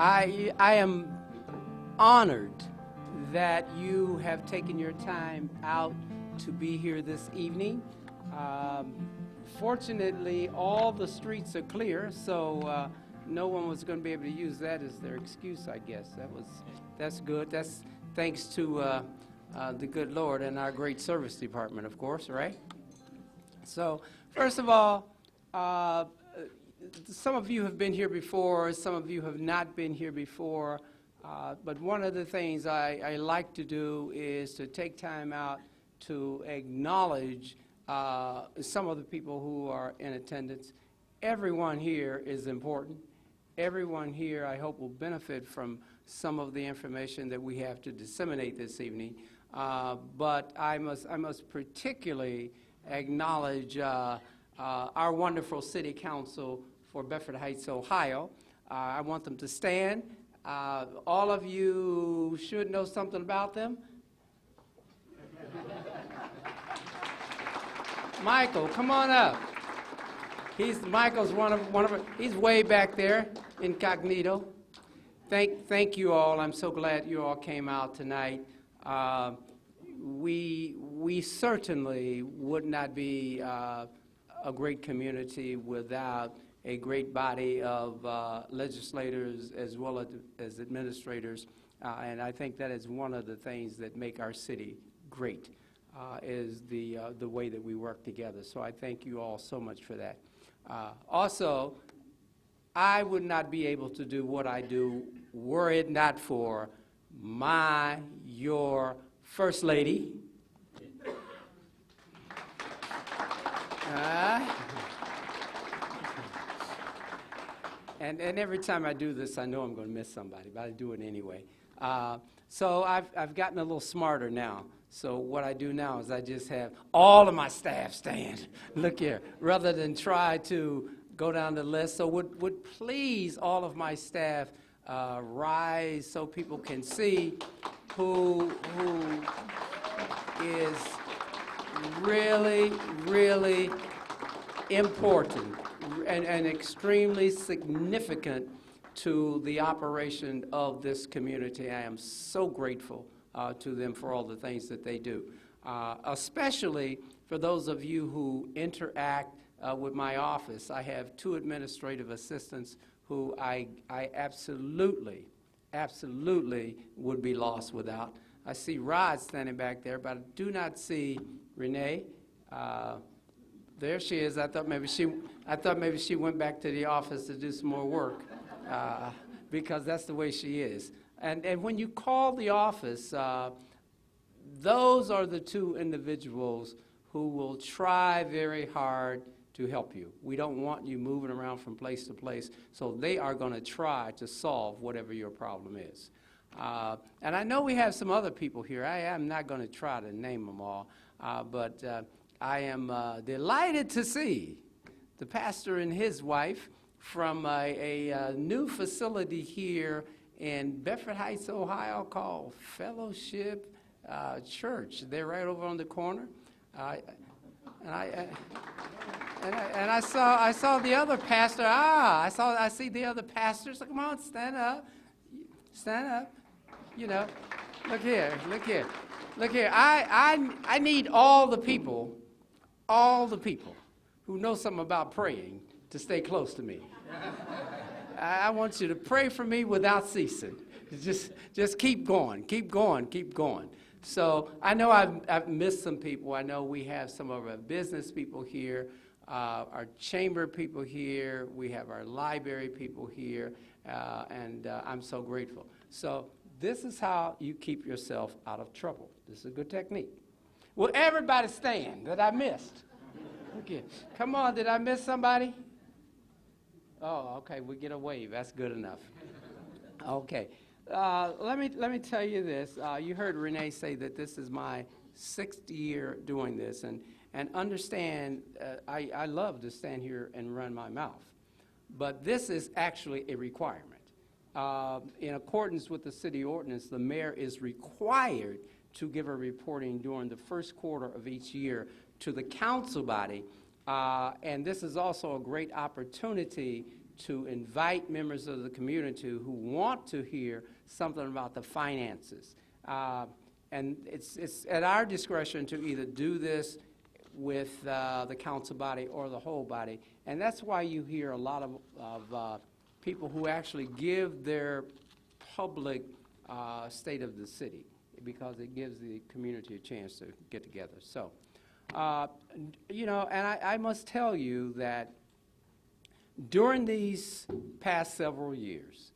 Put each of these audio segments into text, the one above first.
I am honored that you have taken your time out to be here this evening. Um, Fortunately, all the streets are clear, so no one was going to be able to use that as their excuse, I guess. That's good. That's thanks to the good Lord and our great service department, of course, right? So, first of all, some of you have been here before, some of you have not been here before, but one of the things I like to do is to take time out to acknowledge some of the people who are in attendance. Everyone here is important. Everyone here, I hope, will benefit from some of the information that we have to disseminate this evening. But I must particularly acknowledge our wonderful city council for Bedford Heights, Ohio. I want them to stand. All of you should know something about them. Michael, come on up. Michael's he's way back there, incognito. Thank you all. I'm so glad you all came out tonight. We certainly would not be a great community without a great body of legislators as well as administrators, and I think that is one of the things that make our city great, is the way that we work together. So I thank you all so much for that. Also, I would not be able to do what I do were it not for your First Lady. And every time I do this, I know I'm going to miss somebody, but I do it anyway. So I've gotten a little smarter now. So what I do now is I just have all of my staff stand. Look here, rather than try to go down the list. So would please all of my staff rise so people can see who is really, really important and extremely significant to the operation of this community. I am so grateful to them for all the things that they do, especially for those of you who interact with my office. I have 2 administrative assistants who I absolutely would be lost without. I see Rod standing back there, but I do not see Renee. There she is. I thought maybe she went back to the office to do some more work, because that's the way she is. And when you call the office, those are the 2 individuals who will try very hard to help you. We don't want you moving around from place to place, so they are going to try to solve whatever your problem is. And I know we have some other people here. I am not going to try to name them all, but I am delighted to see the pastor and his wife from a new facility here in Bedford Heights, Ohio, called Fellowship Church. They're right over on the corner. And I saw the other pastor. I see the other pastors. So come on, stand up. You know, look here. I need all the people who know something about praying to stay close to me. I want you to pray for me without ceasing. Just keep going. So I know I've missed some people. I know we have some of our business people here, our chamber people here. We have our library people here, and I'm so grateful. So this is how you keep yourself out of trouble. This is a good technique. Will everybody stand that I missed? Okay. Come on, did I miss somebody? Oh, okay, we get a wave. That's good enough. Okay. Let me tell you this. You heard Renee say that this is my 6th year doing this, and understand, I love to stand here and run my mouth, but this is actually a requirement. In accordance with the city ordinance, the mayor is required to give a reporting during the first quarter of each year to the council body, and this is also a great opportunity to invite members of the community who want to hear something about the finances. And it's at our discretion to either do this with the council body or the whole body. And that's why you hear a lot of people who actually give their public state of the city, because it gives the community a chance to get together. So, you know, and I must tell you that during these past several years,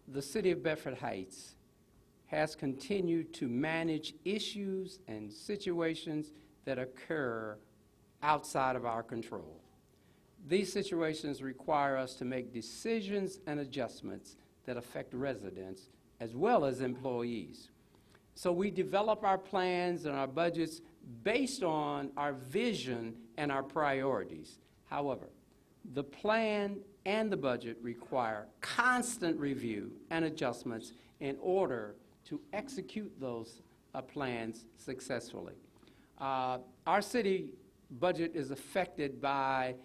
the city of Bedford Heights has continued to manage issues and situations that occur outside of our control. These situations require us to make decisions and adjustments that affect residents as well as employees. So we develop our plans and our budgets based on our vision and our priorities. However, the plan and the budget require constant review and adjustments in order to execute those plans successfully. Our city budget is affected by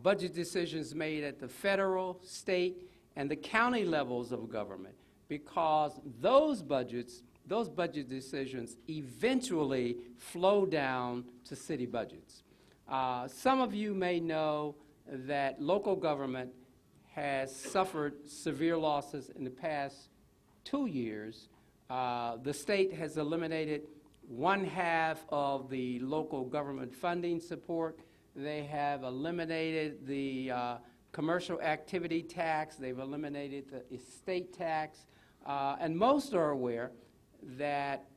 budget decisions made at the federal, state, and the county levels of government, because those budget decisions eventually flow down to city budgets. Some of you may know that local government has suffered severe losses in the past 2 years. The state has eliminated 1/2 of the local government funding support. They have eliminated the commercial activity tax. They've eliminated the estate tax. And most are aware that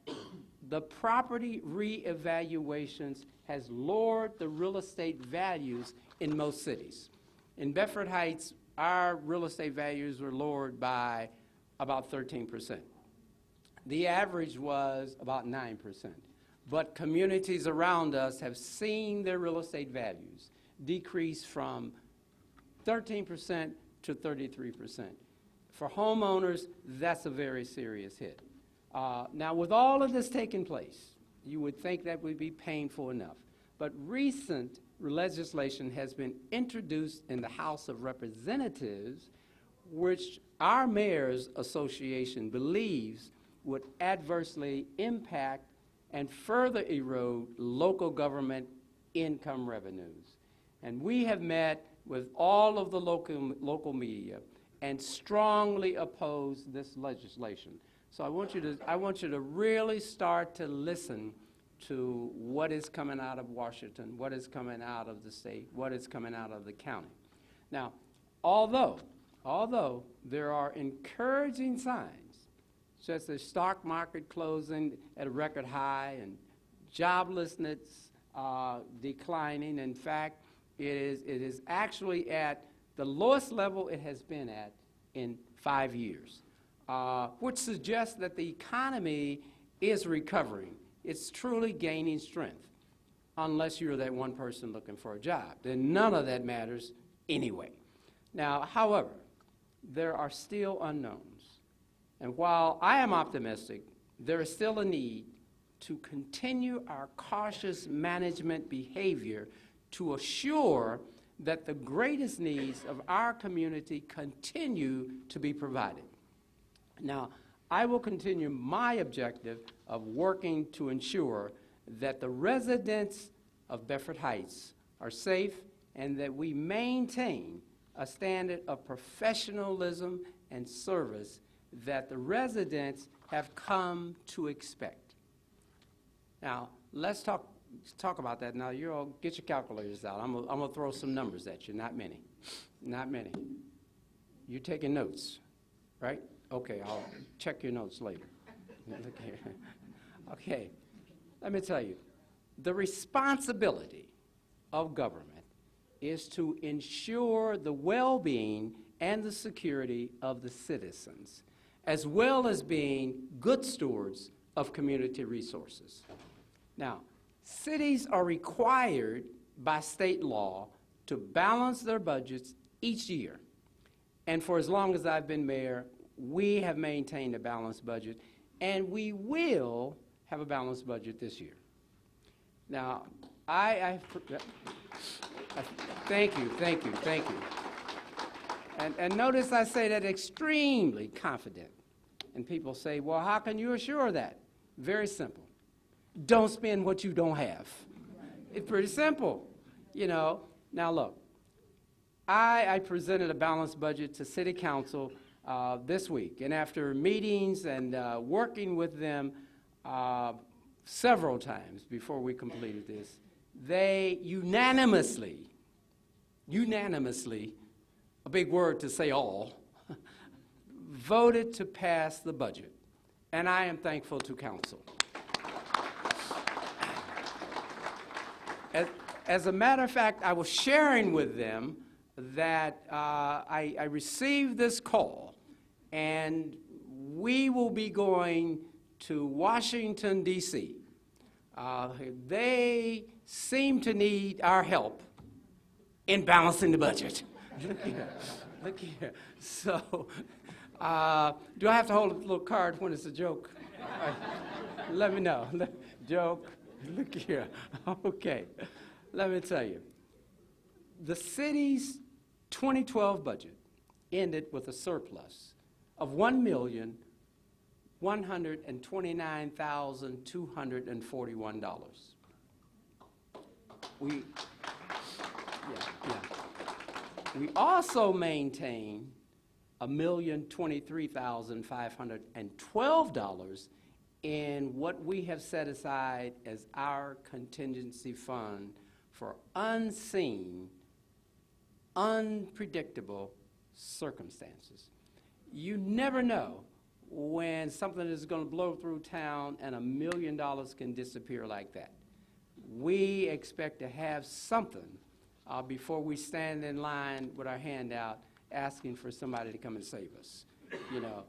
the property reevaluations has lowered the real estate values in most cities. In Bedford Heights, our real estate values were lowered by about 13%. The average was about 9%. But communities around us have seen their real estate values decrease from 13% to 33%. For homeowners, that's a very serious hit. Now, with all of this taking place, you would think that would be painful enough. But recent legislation has been introduced in the House of Representatives, which our Mayor's Association believes would adversely impact and further erode local government income revenues. And we have met with all of the local media and strongly oppose this legislation. So I want you to really start to listen to what is coming out of Washington, what is coming out of the state, what is coming out of the county. Now, although there are encouraging signs, such as stock market closing at a record high and joblessness declining. In fact, it is actually at the lowest level it has been at in 5 years, which suggests that the economy is recovering. It's truly gaining strength, unless you're that one person looking for a job. Then none of that matters anyway. Now, however, there are still unknowns. And while I am optimistic, there is still a need to continue our cautious management behavior to assure that the greatest needs of our community continue to be provided. Now, I will continue my objective of working to ensure that the residents of Bedford Heights are safe and that we maintain a standard of professionalism and service that the residents have come to expect. Now, let's talk about that. Now, you all get your calculators out. I'm gonna throw some numbers at you. Not many. Not many. You're taking notes, right? Okay, I'll check your notes later. Okay, let me tell you, the responsibility of government is to ensure the well-being and the security of the citizens, as well as being good stewards of community resources. Now, cities are required by state law to balance their budgets each year. And for as long as I've been mayor, we have maintained a balanced budget, and we will have a balanced budget this year. Now, thank you. And notice I say that extremely confident. And people say, well, how can you assure that? Very simple. Don't spend what you don't have. It's pretty simple, you know. Now look, I presented a balanced budget to City Council this week. And after meetings and working with them several times before we completed this, they unanimously, a big word to say all, voted to pass the budget. And I am thankful to council. As a matter of fact, I was sharing with them that I received this call, and we will be going to Washington, D.C. They seem to need our help in balancing the budget. Look here. So, do I have to hold a little card when it's a joke? Let me know. Joke. Look here. Okay. Let me tell you. The city's 2012 budget ended with a surplus of $1,129,241. We also maintain $1,023,512 in what we have set aside as our contingency fund for unseen, unpredictable circumstances. You never know when something is going to blow through town and $1 million can disappear like that. We expect to have something before we stand in line with our hand out asking for somebody to come and save us, you know.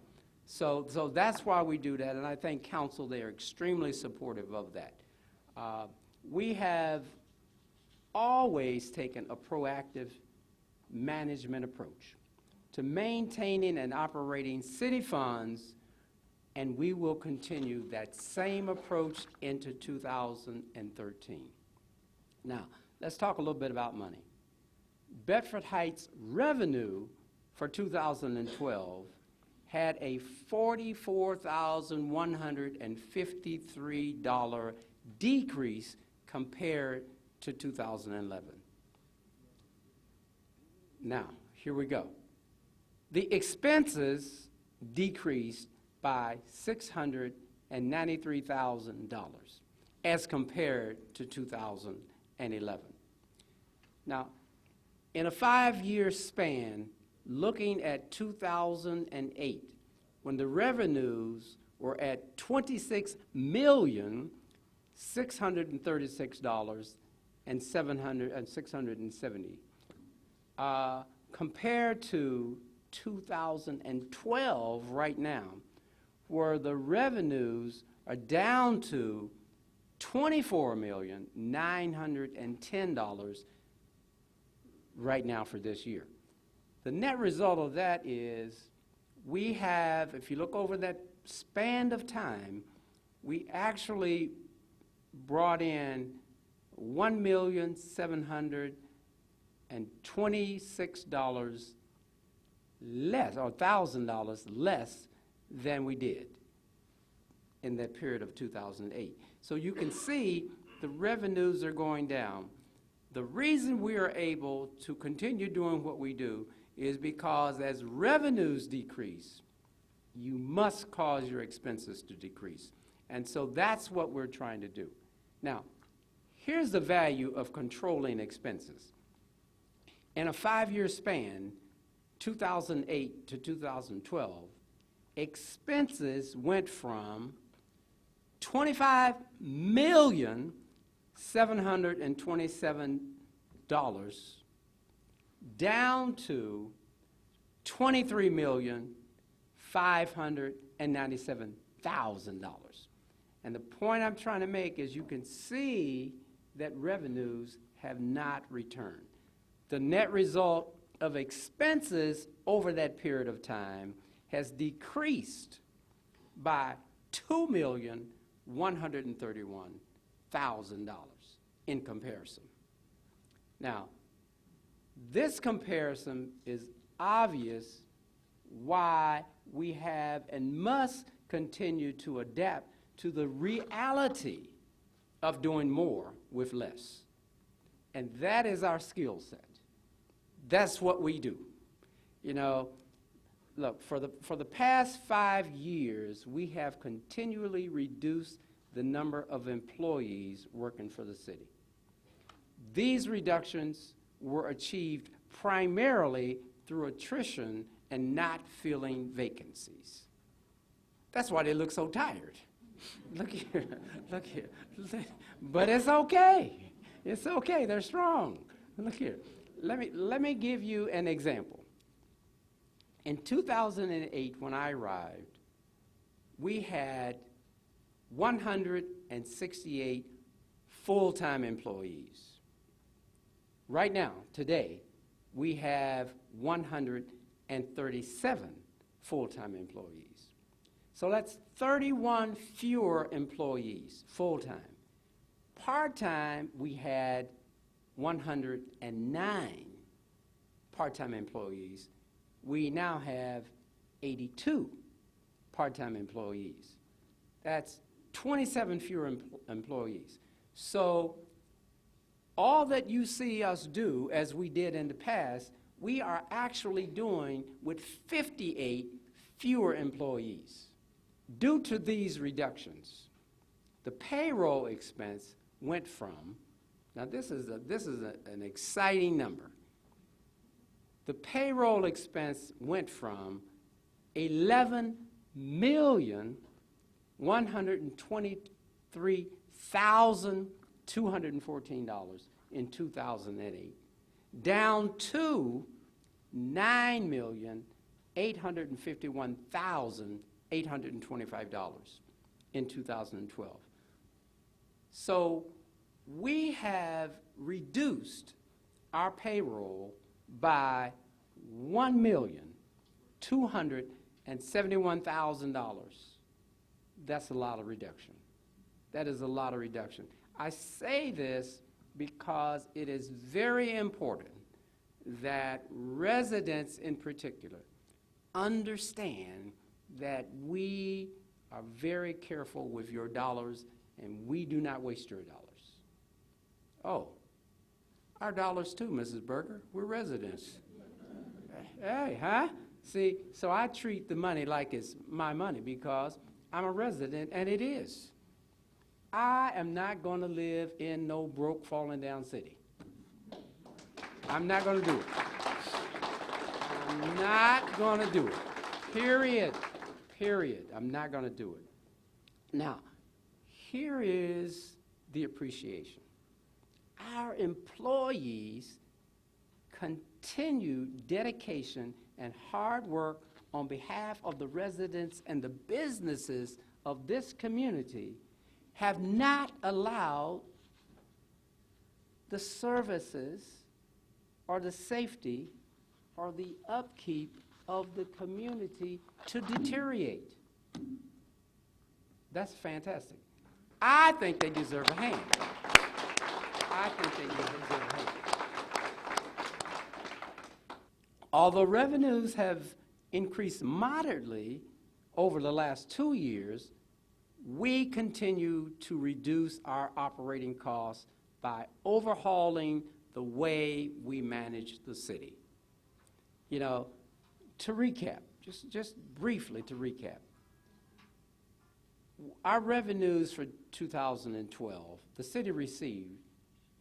So that's why we do that, and I think council, they are extremely supportive of that. We have always taken a proactive management approach to maintaining and operating city funds, and we will continue that same approach into 2013. Now, let's talk a little bit about money. Bedford Heights revenue for 2012 had a $44,153 decrease compared to 2011. Now, here we go. The expenses decreased by $693,000 as compared to 2011. Now, in a 5-year span, looking at 2008, when the revenues were at $26,636,670, compared to 2012 right now, where the revenues are down to $24,910 right now for this year. The net result of that is we have, if you look over that span of time, we actually brought in $1,726 less, or $1,000 less than we did in that period of 2008. So you can see the revenues are going down. The reason we are able to continue doing what we do is because as revenues decrease, you must cause your expenses to decrease. And so that's what we're trying to do. Now, here's the value of controlling expenses. In a 5-year span, 2008 to 2012, expenses went from $25,727 down to $23,597,000. And the point I'm trying to make is you can see that revenues have not returned. The net result of expenses over that period of time has decreased by $2,131,000 in comparison. Now, this comparison is obvious why we have and must continue to adapt to the reality of doing more with less. And that is our skill set. That's what we do. You know, look, for the past 5 years, we have continually reduced the number of employees working for the city. These reductions were achieved primarily through attrition and not filling vacancies. That's why they look so tired. Look here, look here. But it's okay. It's okay, they're strong. Look here. Let me give you an example. In 2008, when I arrived, we had 168 full-time employees. Right now, today, we have 137 full-time employees. So that's 31 fewer employees full-time. Part-time, we had 109 part-time employees. We now have 82 part-time employees. That's 27 fewer employees. So all that you see us do, as we did in the past, we are actually doing with 58 fewer employees. Due to these reductions, the payroll expense went from, now this is an exciting number. The payroll expense went from $11,123,214 in 2008, down to $9,851,825 in 2012. So we have reduced our payroll by $1,271,000. That's a lot of reduction. That is a lot of reduction. I say this because it is very important that residents in particular understand that we are very careful with your dollars and we do not waste your dollars. Oh, our dollars too, Mrs. Berger. We're residents. Hey, huh? See, so I treat the money like it's my money because I'm a resident, and it is. I am not going to live in no broke, falling down city. I'm not going to do it. I'm not going to do it. Period. Period. I'm not going to do it. Now, here is the appreciation. Our employees continue dedication and hard work on behalf of the residents and the businesses of this community have not allowed the services or the safety or the upkeep of the community to deteriorate. That's fantastic. I think they deserve a hand. I think they deserve a hand. Although revenues have increased moderately over the last 2 years, we continue to reduce our operating costs by overhauling the way we manage the city. You know, to recap, just briefly to recap, our revenues for 2012, the city received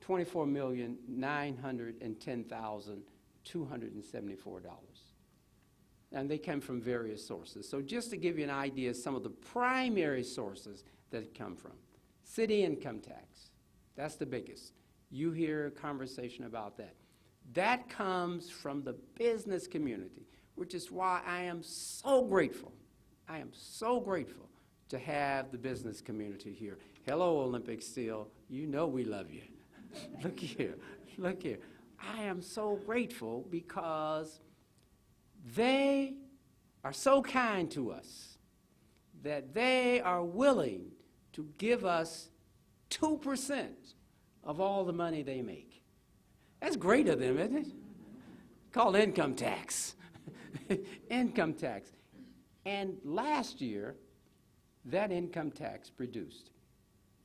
$24,910,274. And they come from various sources. So just to give you an idea of some of the primary sources that come from. City income tax, that's the biggest. You hear a conversation about that. That comes from the business community, which is why I am so grateful. I am so grateful to have the business community here. Hello, Olympic Steel. You know we love you. Look here, look here. I am so grateful because they are so kind to us that they are willing to give us 2% of all the money they make. That's great of them, isn't it? Called income tax. income tax. And last year, that income tax produced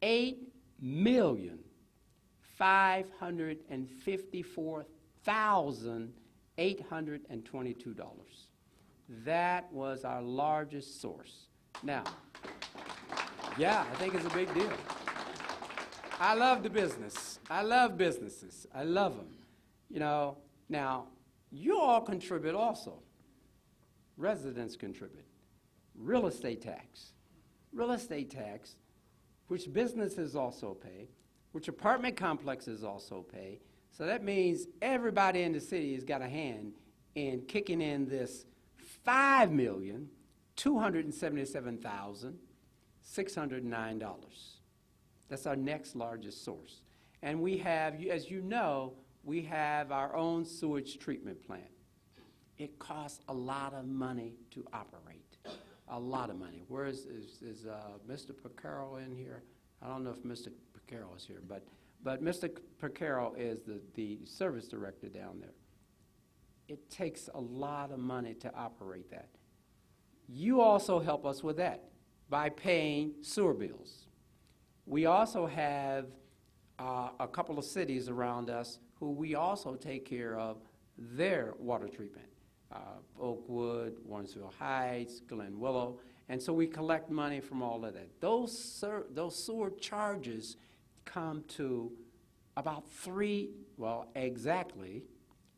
$8,554,822. That was our largest source. Now, yeah, I think it's a big deal. I love the business. I love businesses. I love them. You know, now, you all contribute also. Residents contribute. Real estate tax. Real estate tax, which businesses also pay, which apartment complexes also pay. So that means everybody in the city has got a hand in kicking in this $5,277,609. That's our next largest source. And we have, as you know, we have our own sewage treatment plant. It costs a lot of money to operate, a lot of money. Where is Mr. Picaro in here? I don't know if Mr. Picaro is here, but Mr. Picaro is the service director down there. It takes a lot of money to operate that. You also help us with that by paying sewer bills. We also have a couple of cities around us who we also take care of their water treatment. Oakwood, Warrensville Heights, Glen Willow, and so we collect money from all of that. Those sewer charges come to about exactly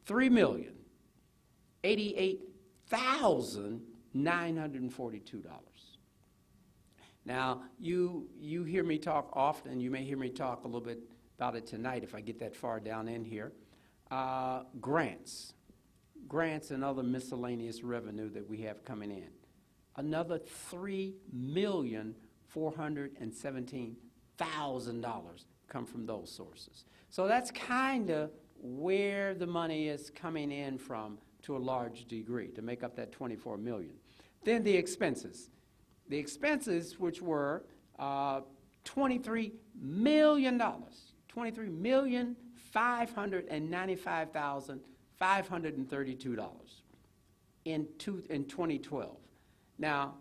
$3,088,942. Now, you hear me talk often. You may hear me talk a little bit about it tonight if I get that far down in here. Grants and other miscellaneous revenue that we have coming in. Another $3,417,000 come from those sources. So that's kind of where the money is coming in from to a large degree to make up that $24 million. Then the expenses. The expenses, which were $23 million, $23,595,532 in 2012. Now,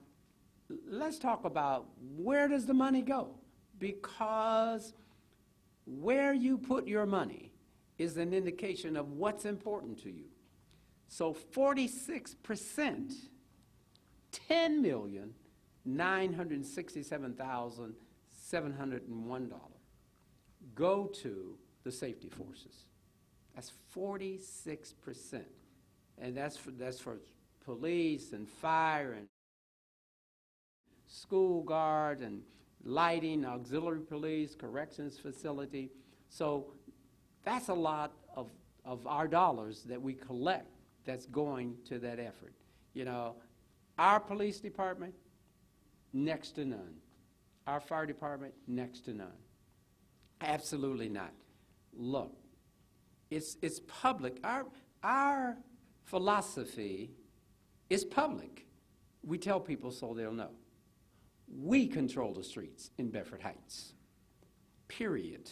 let's talk about where does the money go? Because where you put your money is an indication of what's important to you. So 46%, $10,967,701 go to the safety forces. That's 46%. And that's for police and fire and school guard and lighting, auxiliary police, corrections facility. So that's a lot of our dollars that we collect that's going to that effort. You know, our police department, next to none. Our fire department, next to none. Absolutely not. Look, it's public. Our philosophy is public. We tell people so they'll know. We control the streets in Bedford Heights. Period.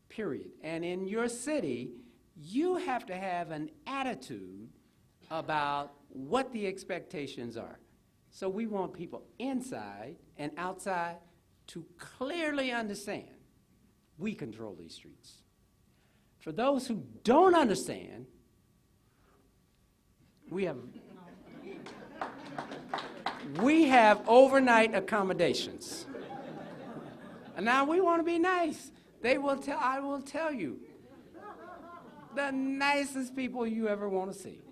Period. And in your city, you have to have an attitude about what the expectations are. So we want people inside and outside to clearly understand we control these streets. For those who don't understand, we have overnight accommodations. And now we want to be nice. I will tell you, the nicest people you ever want to see.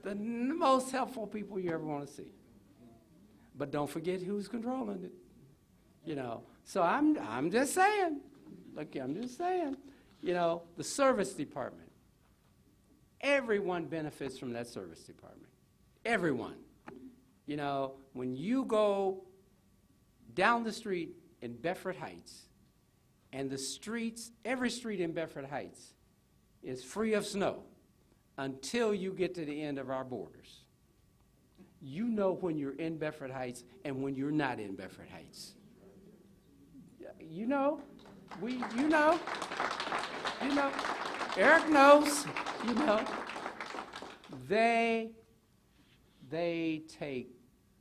The most helpful people you ever want to see. But don't forget who's controlling it. You know, so I'm just saying. Look, I'm just saying. You know, the service department. Everyone benefits from that service department. Everyone. You know, when you go down the street in Bedford Heights, and the streets, every street in Bedford Heights is free of snow until you get to the end of our borders. You know when you're in Bedford Heights and when you're not in Bedford Heights. You know, you know, Eric knows, you know. They they take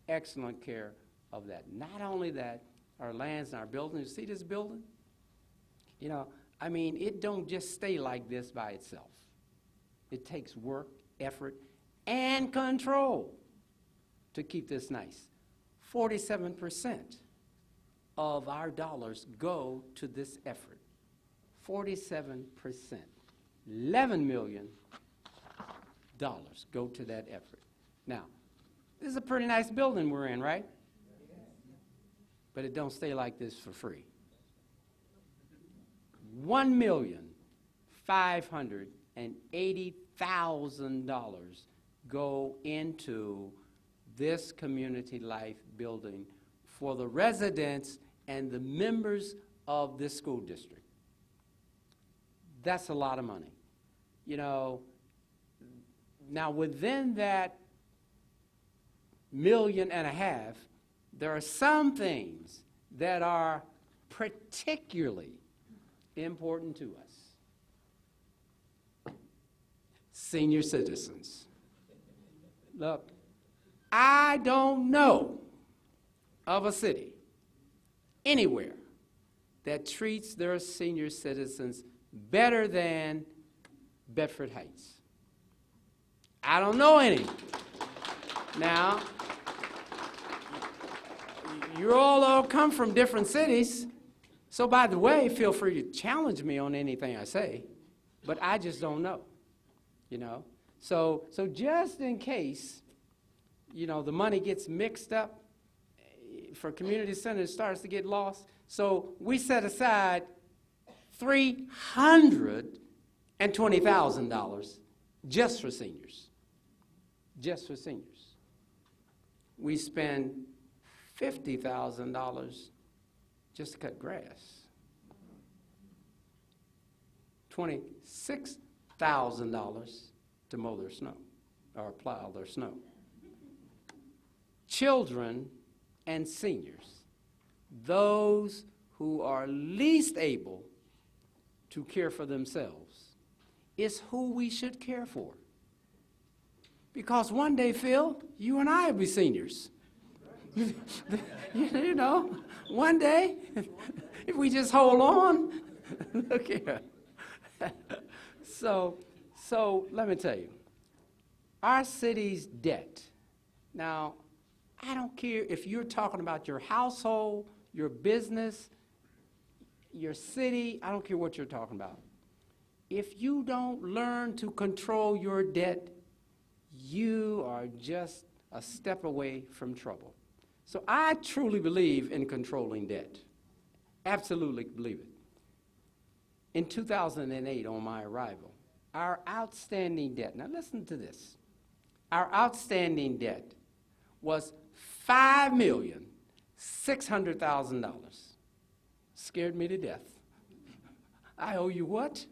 excellent care of that. Not only that, our lands and our buildings. You see this building? You know, I mean, it don't just stay like this by itself. It takes work, effort, and control to keep this nice. 47% of our dollars go to this effort. 47%. $11 million go to that effort. Now, this is a pretty nice building we're in, right? But it don't stay like this for free. $1,580,000 go into this community life building for the residents and the members of this school district. That's a lot of money. You know, now within that $1.5 million, there are some things that are particularly important to us. Senior citizens. Look, I don't know of a city anywhere that treats their senior citizens better than Bedford Heights. I don't know any. Now, you all come from different cities, so by the way, feel free to challenge me on anything I say, but I just don't know, you know. So just in case, you know, the money gets mixed up for community centers, starts to get lost, so we set aside $320,000 just for seniors. Just for seniors. We spend $50,000 just to cut grass. $26,000 to mow their snow or plow their snow. Children and seniors, those who are least able to care for themselves, is who we should care for. Because one day, Phil, you and I will be seniors. You know, one day, if we just hold on, look here. So let me tell you, our city's debt. Now, I don't care if you're talking about your household, your business, your city, I don't care what you're talking about. If you don't learn to control your debt, you are just a step away from trouble. So I truly believe in controlling debt. Absolutely believe it. In 2008, on my arrival, our outstanding debt, now listen to this, our outstanding debt was $5,600,000. Scared me to death. I owe you what?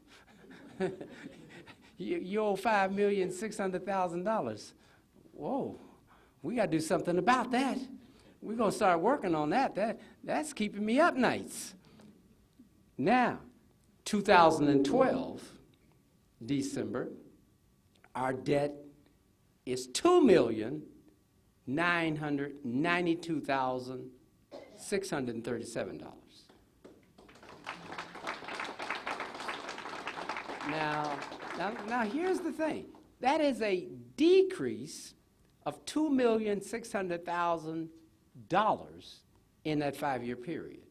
You owe $5,600,000. Whoa, we got to do something about that. We're going to start working on that. That's keeping me up nights. Now, 2012, December, our debt is $2,992,637. Now, here's the thing. That is a decrease of $2,600,000 in that 5-year period.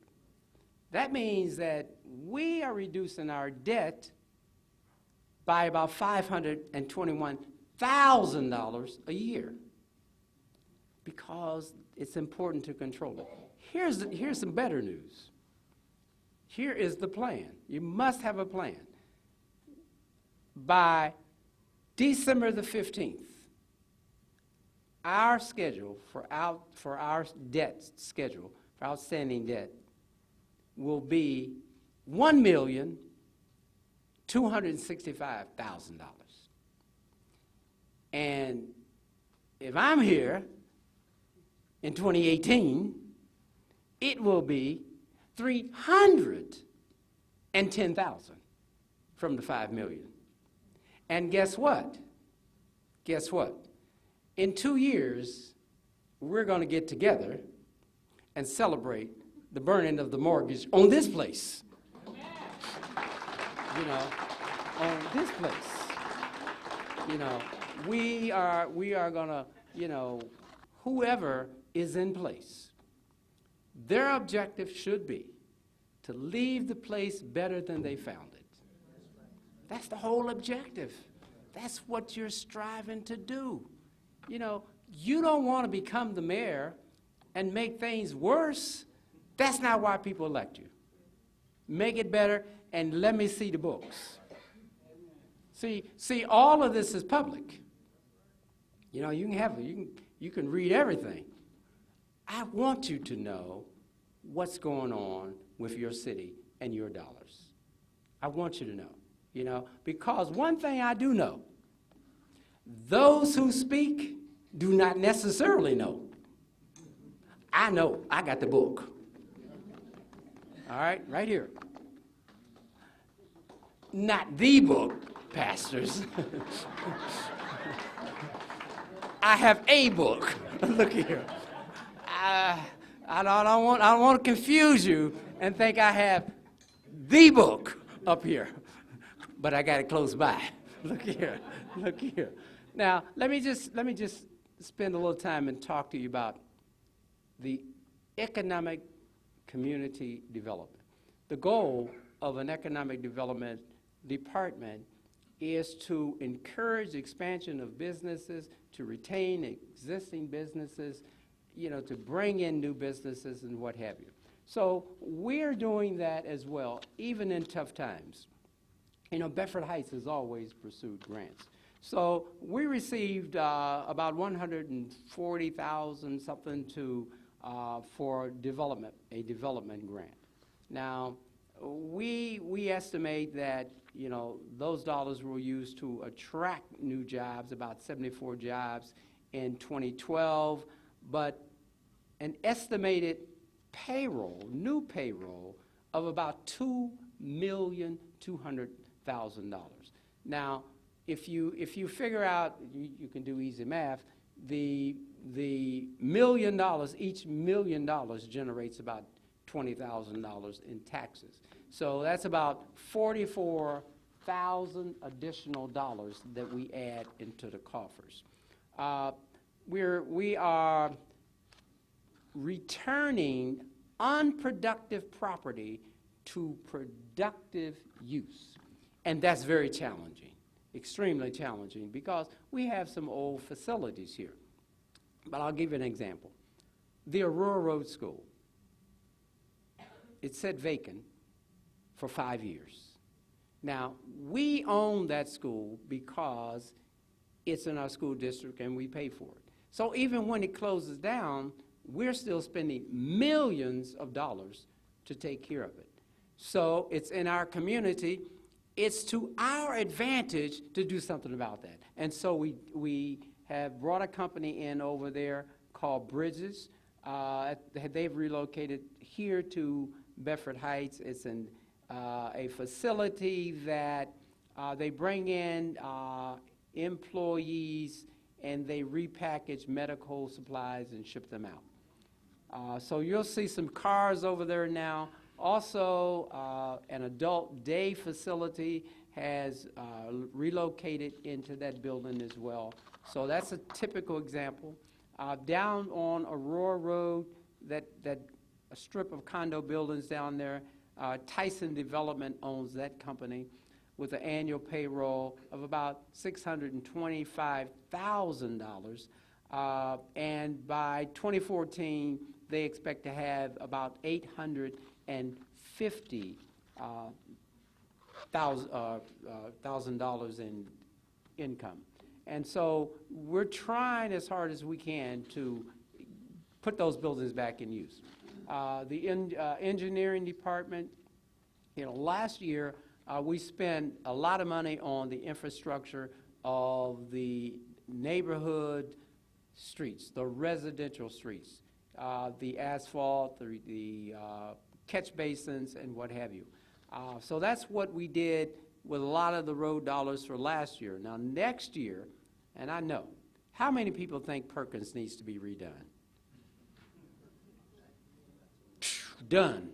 That means that we are reducing our debt by about $521,000 a year because it's important to control it. Here's some better news. Here is the plan. You must have a plan. By December the 15th, our schedule for our debt schedule, for outstanding debt, will be $1,265,000. And if I'm here in 2018, it will be $310,000 from the $5 million. And guess what? Guess what? In 2 years, we're going to get together and celebrate the burning of the mortgage on this place. You know, on this place. You know, we are going to, you know, whoever is in place, their objective should be to leave the place better than they found it. That's the whole objective. That's what you're striving to do. You know, you don't want to become the mayor and make things worse. That's not why people elect you. Make it better and let me see the books. See, all of this is public. You know, you can read everything. I want you to know what's going on with your city and your dollars. I want you to know, you know, because one thing I do know, those who speak do not necessarily know. I know, I got the book. All right, right here. Not the book, pastors. I have a book. Look here. I don't want to confuse you and think I have the book up here, but I got it close by. Look here, look here. Now, let me just spend a little time and talk to you about the economic community development. The goal of an economic development department is to encourage expansion of businesses, to retain existing businesses, you know, to bring in new businesses and what have you. So we're doing that as well, even in tough times. You know, Bedford Heights has always pursued grants. So we received about $140,000 something for a development grant. Now, we estimate that, you know, those dollars were used to attract new jobs, about 74 jobs in 2012, but an estimated payroll, new payroll, of about $2,200,000. Now, if you figure out, you can do easy math, the $1 million, each $1 million generates about $20,000 in taxes. So that's about 44,000 additional dollars that we add into the coffers. We are returning unproductive property to productive use, and that's very challenging, extremely challenging, because we have some old facilities here. But I'll give you an example. The Aurora Road School, it sat vacant for 5 years. Now, we own that school because it's in our school district and we pay for it. So even when it closes down, we're still spending millions of dollars to take care of it. So it's in our community. It's to our advantage to do something about that. And so we have brought a company in over there called Bridges. They've relocated here to Bedford Heights. It's a facility that they bring in employees and they repackage medical supplies and ship them out. So you'll see some cars over there now. Also, an adult day facility has relocated into that building as well. So that's a typical example. Down on Aurora Road, that a strip of condo buildings down there, Tyson Development owns that company with an annual payroll of about $625,000. And by 2014, they expect to have about $850,000 in income. And so we're trying as hard as we can to put those buildings back in use. The engineering department, you know, last year we spent a lot of money on the infrastructure of the neighborhood streets, the residential streets, the asphalt, the catch basins, and what have you. So that's what we did with a lot of the road dollars for last year. Now next year, and I know How many people think Perkins needs to be redone? Done.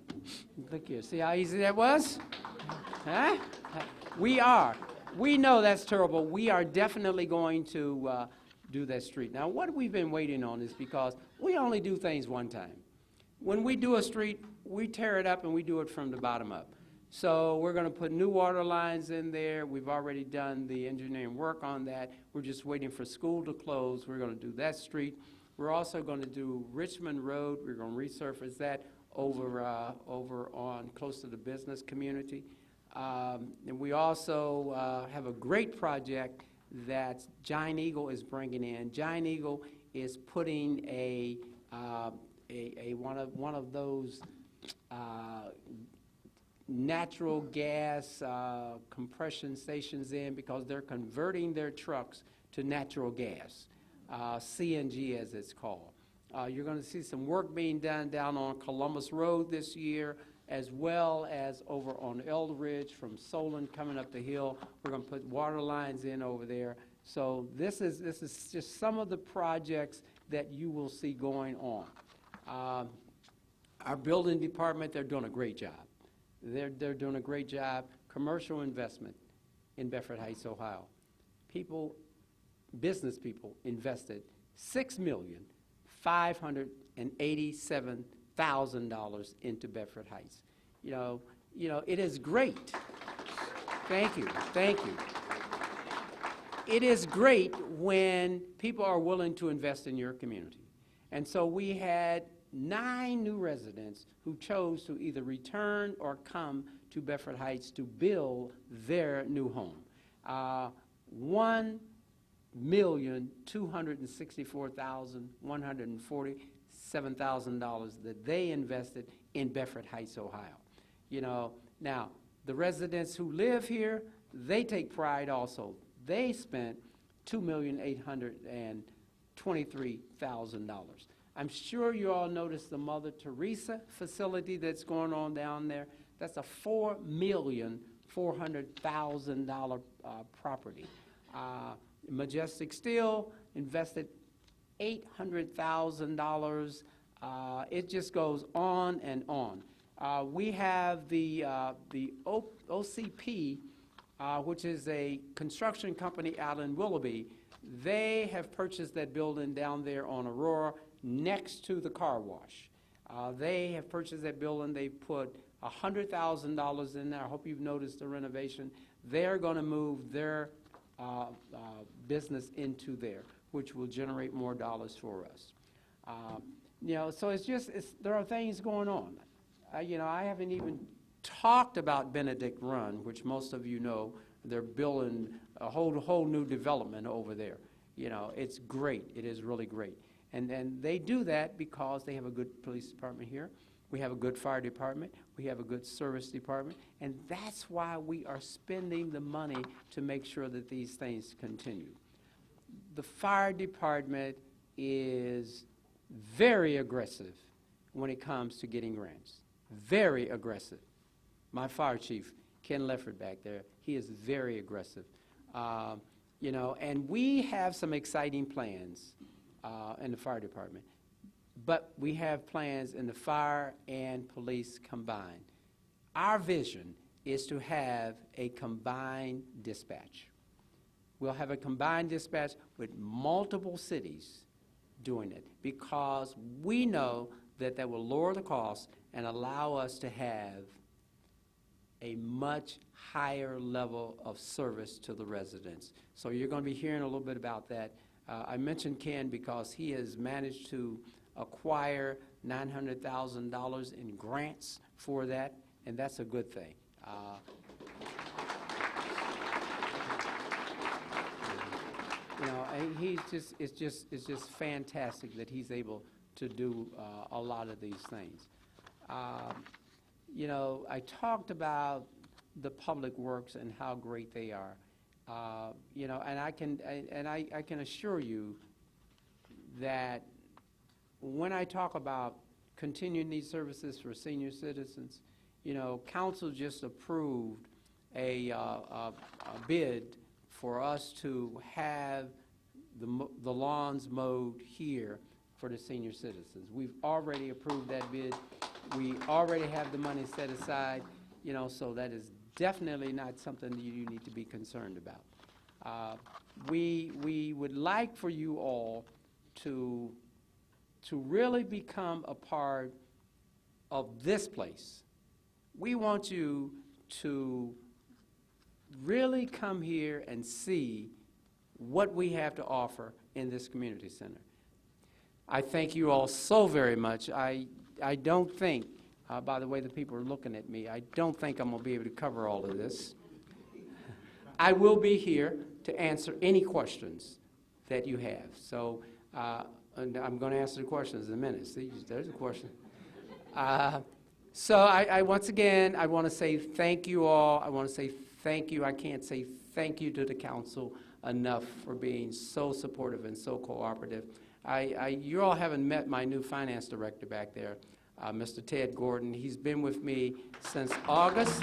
Look here. See how easy that was? Huh? We know that's terrible. We are definitely going to do that street. Now, what we've been waiting on is because we only do things one time. When we do a street, we tear it up and we do it from the bottom up. So we're going to put new water lines in there. We've already done the engineering work on that. We're just waiting for school to close. We're going to do that street. We're also going to do Richmond Road. We're going to resurface that over on close to the business community. And we also have a great project that Giant Eagle is bringing in. Giant Eagle is putting one of those natural gas compression stations in because they're converting their trucks to natural gas, CNG as it's called. You're going to see some work being done down on Columbus Road this year, as well as over on Eldridge from Solon coming up the hill. We're going to put water lines in over there. So this is just some of the projects that you will see going on. Our building department, they're doing a great job. They're doing a great job. Commercial investment in Bedford Heights, Ohio. Business people invested $6,587,000 into Bedford Heights. You know, it is great. Thank you. It is great when people are willing to invest in your community. And so we had 9 new residents who chose to either return or come to Bedford Heights to build their new home. $1,264,147 that they invested in Bedford Heights, Ohio. Now, the residents who live here, they take pride also. They spent $2,823,000. I'm sure you all noticed the Mother Teresa facility that's going on down there. That's a $4,400,000 property. Majestic Steel invested $800,000. It just goes on and on. We have the OCP, which is a construction company out in Willoughby. They have purchased that building down there on Aurora next to the car wash. They have purchased that building. They put $100,000 in there. I hope you've noticed the renovation. They're going to move their business into there, which will generate more dollars for us. So there are things going on. I haven't even talked about Benedict Run, which most of you know. They're building a whole new development over there. It's great. It is really great. And they do that because they have a good police department here. We have a good fire department. We have a good service department. And that's why we are spending the money to make sure that these things continue. The fire department is very aggressive when it comes to getting grants. Very aggressive. My fire chief, Ken Lefford back there, he is very aggressive. And we have some exciting plans in the fire department. But we have plans in the fire and police combined. Our vision is to have a combined dispatch. We'll have a combined dispatch with multiple cities doing it because we know that will lower the cost and allow us to have a much higher level of service to the residents. So you're going to be hearing a little bit about that. I mentioned Ken because he has managed to acquire $900,000 in grants for that, and that's a good thing. And it's just fantastic that he's able to do a lot of these things. I talked about the public works and how great they are. And I can assure you that when I talk about continuing these services for senior citizens, council just approved a bid for us to have the lawns mowed here for the senior citizens. We've already approved that bid. We already have the money set aside, so that is definitely not something that you need to be concerned about. We would like for you all to really become a part of this place. We want you to really come here and see what we have to offer in this community center. I thank you all so very much. I don't think, by the way the people are looking at me, I don't think I'm going to be able to cover all of this. I will be here to answer any questions that you have. So and I'm going to answer the questions in a minute. See, there's a question. So I once again, I want to say thank you all. I want to say thank you. I can't say thank you to the council enough for being so supportive and so cooperative. You all haven't met my new finance director back there, Mr. Ted Gordon. He's been with me since August.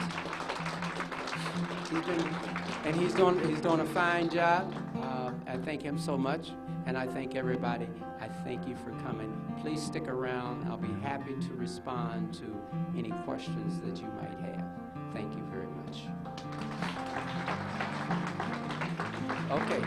He's doing a fine job. I thank him so much, and I thank everybody. I thank you for coming. Please stick around. I'll be happy to respond to any questions that you might have. Thank you very much. Okay.